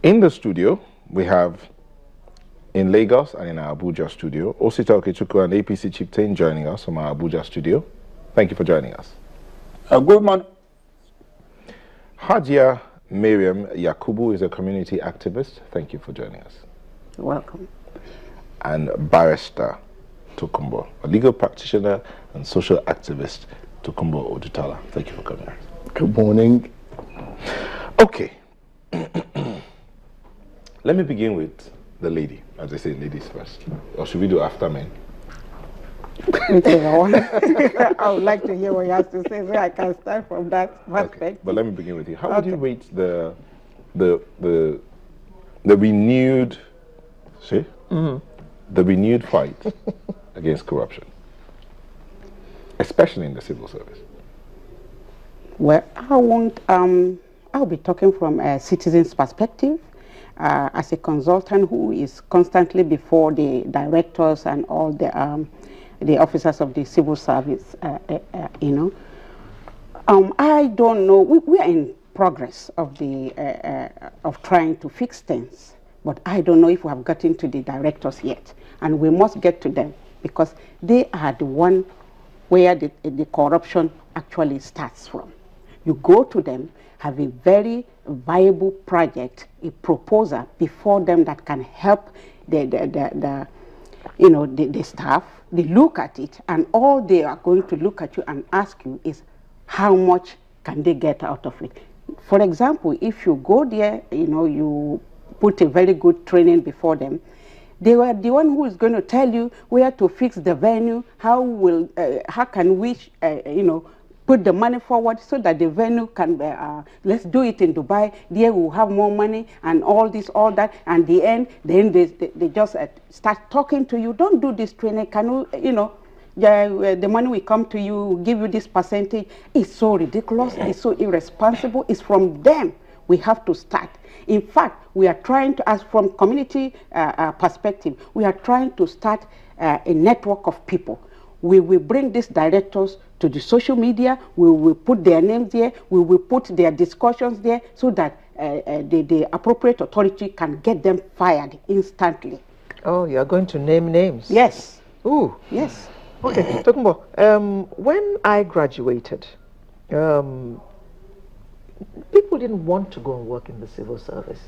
In the studio, we have in Lagos and in our Abuja studio, Osita Okechukwu, an APC chieftain, joining us from our Abuja studio. Thank you for joining us. Good morning. Hajia Miriam Yakubu is a community activist. Thank you for joining us. You're welcome. And Barrister Tokumbo, a legal practitioner and social activist, Tokumbo Odutala. Thank you for coming. Good morning. Okay. Let me begin with the lady, as they say, ladies first. Or should we do after men? Whichever one. I would like to hear what you have to say so I can start from that perspective. Okay. But let me begin with you. How would you rate the renewed, the renewed fight against corruption, especially in the civil service? Well, I'll be talking from a citizen's perspective. As a consultant who is constantly before the directors and all the officers of the civil service, I don't know. We are in progress of trying to fix things, but I don't know if we have gotten to the directors yet, and we must get to them because they are the one where the corruption actually starts from. You go to them, have a very viable project, a proposal before them that can help the staff. They look at it, and all they are going to look at you and ask you is how much can they get out of it. For example, if you go there, you put a very good training before them, they were the one who is going to tell you where to fix the venue, how can we, put the money forward so that the venue can be, let's do it in Dubai, there we'll have more money and all this, all that, and then they just start talking to you, don't do this training, can you, the money will come to you, give you this percentage. It's so ridiculous, it's so irresponsible. It's from them we have to start. In fact, we are trying to, as from community perspective, we are trying to start a network of people. We will bring these directors to the social media, we will put their names there, we will put their discussions there so that the appropriate authority can get them fired instantly. Oh, you're going to name names? Yes. Ooh. Yes. Okay, Tokumbo, when I graduated, people didn't want to go and work in the civil service.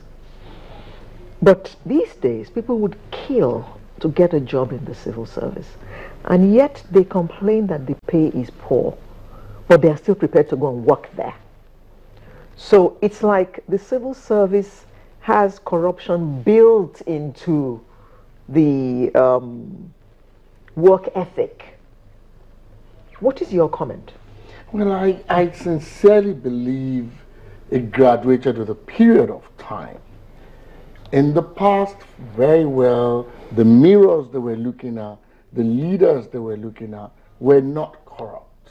But these days, people would kill to get a job in the civil service. And yet they complain that the pay is poor, but they are still prepared to go and work there. So it's like the civil service has corruption built into the work ethic. What is your comment? Well, I sincerely believe it graduated with a period of time. In the past, very well, the mirrors they were looking at, the leaders they were looking at were not corrupt.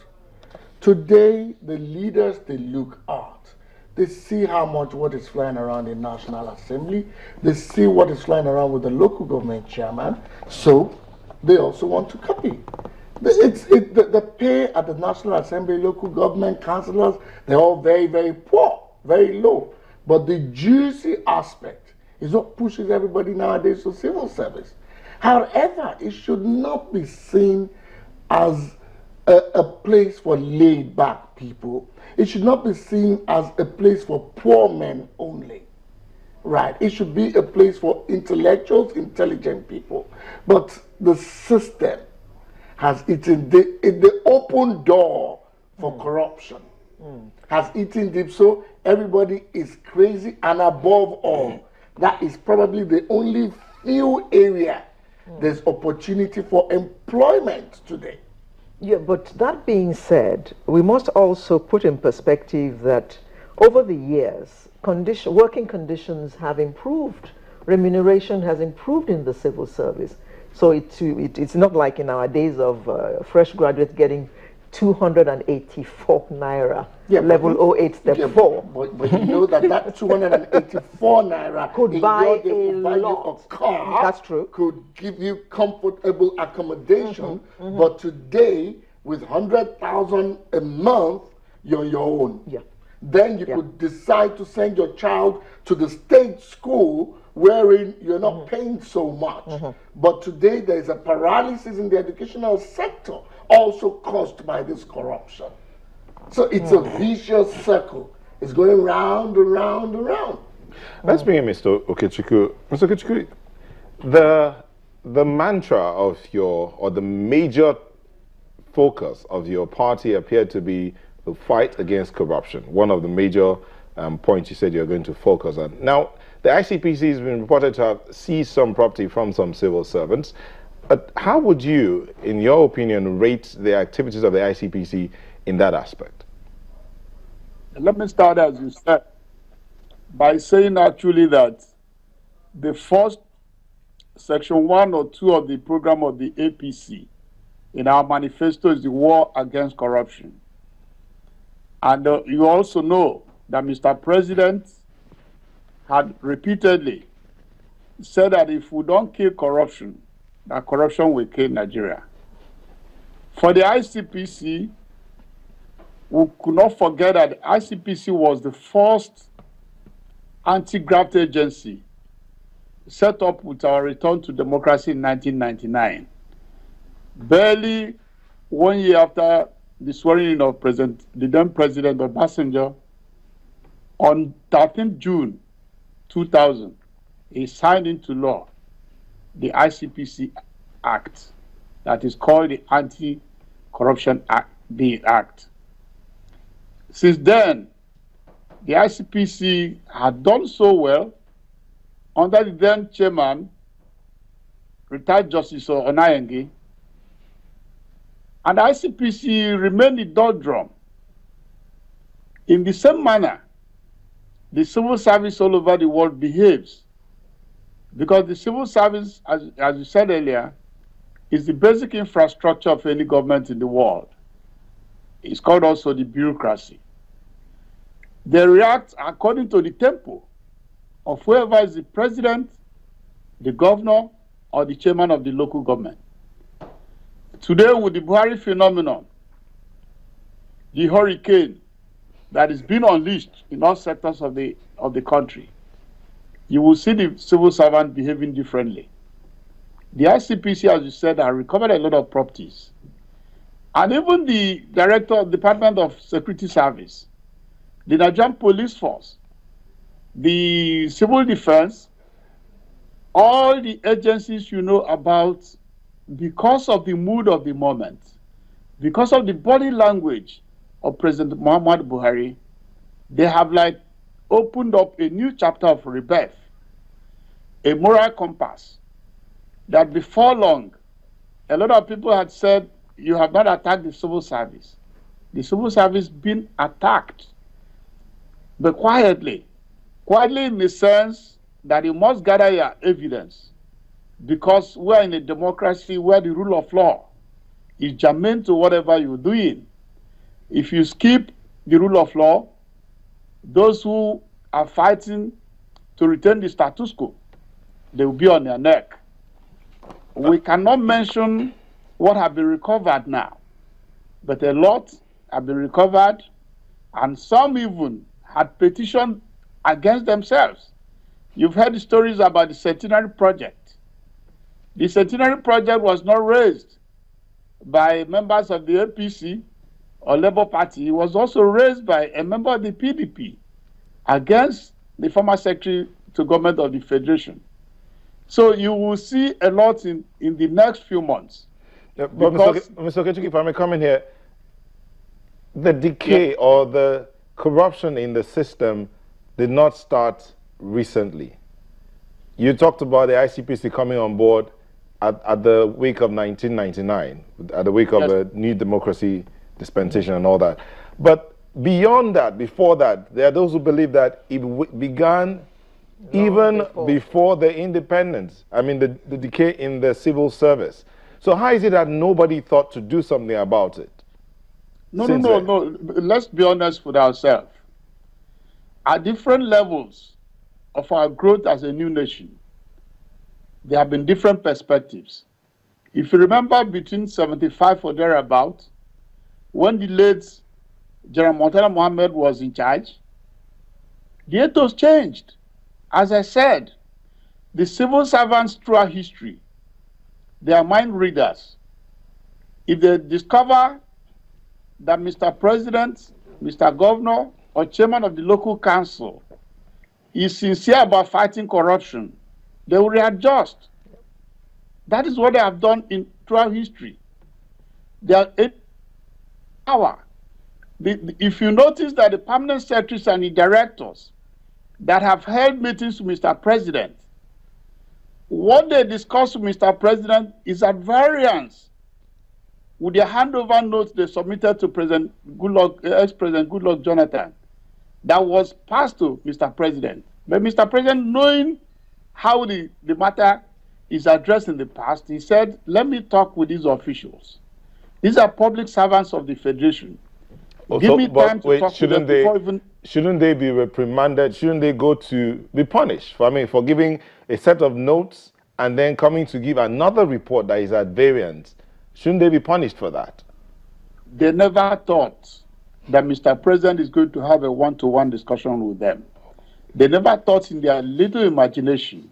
Today, the leaders they look at, they see how much what is flying around in National Assembly, they see what is flying around with the local government chairman, so they also want to copy. The pay at the National Assembly, local government councillors, they're all very, very poor, very low. But the juicy aspect is what pushes everybody nowadays to civil service. However, it should not be seen as a place for laid-back people. It should not be seen as a place for poor men only. Right? It should be a place for intellectuals, intelligent people. But the system has eaten the open door for corruption. Has eaten deep, so everybody is crazy, and above all, that is probably the only few area there's opportunity for employment today. Yeah, but that being said, we must also put in perspective that over the years, working conditions have improved. Remuneration has improved in the civil service. So it's not like in our days of fresh graduates getting 284 naira, level 08 step 4. But you know that 284 naira could buy a car. That's true. Could give you comfortable accommodation. But today, with 100,000 a month, you're your own. Yeah. then you could decide to send your child to the state school wherein you're not paying so much. But today there's a paralysis in the educational sector also caused by this corruption. So it's a vicious circle. It's going round and round and round. Let's bring in Mr. Okechukwu. Mr. Okechukwu, the mantra of or the major focus of your party appeared to be the fight against corruption. One of the major points you said you're going to focus on. Now, the ICPC has been reported to have seized some property from some civil servants. But how would you, in your opinion, rate the activities of the ICPC in that aspect? Let me start, as you said, by saying actually that the first section 1 or 2 of the program of the APC in our manifesto is the war against corruption. And you also know that Mr. President had repeatedly said that if we don't kill corruption, that corruption will kill Nigeria. For the ICPC, we could not forget that the ICPC was the first anti-graft agency set up with our return to democracy in 1999. Barely 1 year after the swearing in of the then President Obasanjo, on 13th June 2000, he signed into law the ICPC Act, that is called the Anti-Corruption Act. Since then, the ICPC had done so well under the then chairman, retired Justice Onayenge, and the ICPC remained the doldrum. In the same manner, the civil service all over the world behaves, because the civil service, as you said earlier, is the basic infrastructure of any government in the world. It's called also the bureaucracy. They react according to the tempo of whoever is the president, the governor, or the chairman of the local government. Today, with the Buhari phenomenon, the hurricane that is being unleashed in all sectors of the country, you will see the civil servant behaving differently. The ICPC, as you said, has recovered a lot of properties. And even the director of the Department of Security Service, the Nigerian Police Force, the Civil Defense, all the agencies you know about, because of the mood of the moment, because of the body language of President Muhammadu Buhari, they have opened up a new chapter of rebirth, a moral compass, that before long, a lot of people had said, you have not attacked the civil service. The civil service been attacked, but quietly in the sense that you must gather your evidence, because we're in a democracy where the rule of law is germane to whatever you're doing. If you skip the rule of law, those who are fighting to retain the status quo, they will be on their neck. We cannot mention what have been recovered now, but a lot have been recovered, and some even had petitioned against themselves. You've heard the stories about the Centenary Project. The Centenary Project was not raised by members of the APC or Labour Party. It was also raised by a member of the PDP against the former Secretary to Government of the Federation. So you will see a lot in the next few months. Yeah, but Mr. Okechukwu, if I may come in here, the decay or the corruption in the system did not start recently. You talked about the ICPC coming on board at the wake of 1999, at the wake of the New Democracy dispensation and all that. But beyond that, before that, there are those who believe that it began even before the independence. I mean, the decay in the civil service. So how is it that nobody thought to do something about it? No. Let's be honest with ourselves. At different levels of our growth as a new nation, there have been different perspectives. If you remember, between 75 or thereabout, when the late General Montana Mohammed was in charge, the ethos changed. As I said, the civil servants throughout history, they are mind readers. If they discover that Mr. President, Mr. Governor, or chairman of the local council is sincere about fighting corruption, they will readjust. That is what they have done throughout history. They are in power. If you notice that the permanent secretaries and the directors that have held meetings with Mr. President, what they discuss with Mr. President is at variance with the handover notes they submitted to President Goodluck, ex-President Goodluck Jonathan, that was passed to Mr. President. But Mr. President, knowing how the matter is addressed in the past, he said, let me talk with these officials. These are public servants of the Federation. Give me time to talk to them before even... Shouldn't they be reprimanded? Shouldn't they go to be punished for giving a set of notes and then coming to give another report that is at variance? Shouldn't they be punished for that? They never thought that Mr. President is going to have a one-to-one discussion with them. They never thought in their little imagination.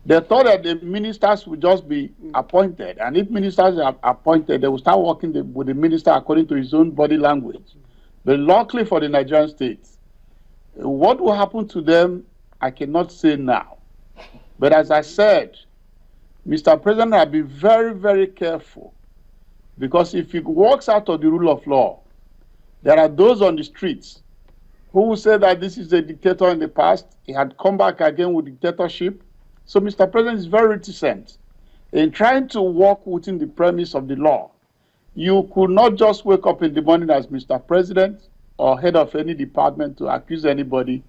They thought that the ministers would just be appointed, and if ministers are appointed, they will start working with the minister according to his own body language. But luckily for the Nigerian state, what will happen to them, I cannot say now. But as I said, Mr. President will be very, very careful, because if he walks out of the rule of law, there are those on the streets who will say that this is a dictator in the past. He had come back again with dictatorship. So Mr. President is very reticent in trying to walk within the premise of the law. You could not just wake up in the morning as Mr. President or head of any department to accuse anybody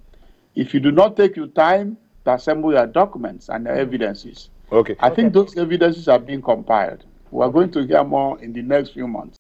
if you do not take your time to assemble your documents and your evidences. Okay. I think those evidences are being compiled. We are going to hear more in the next few months.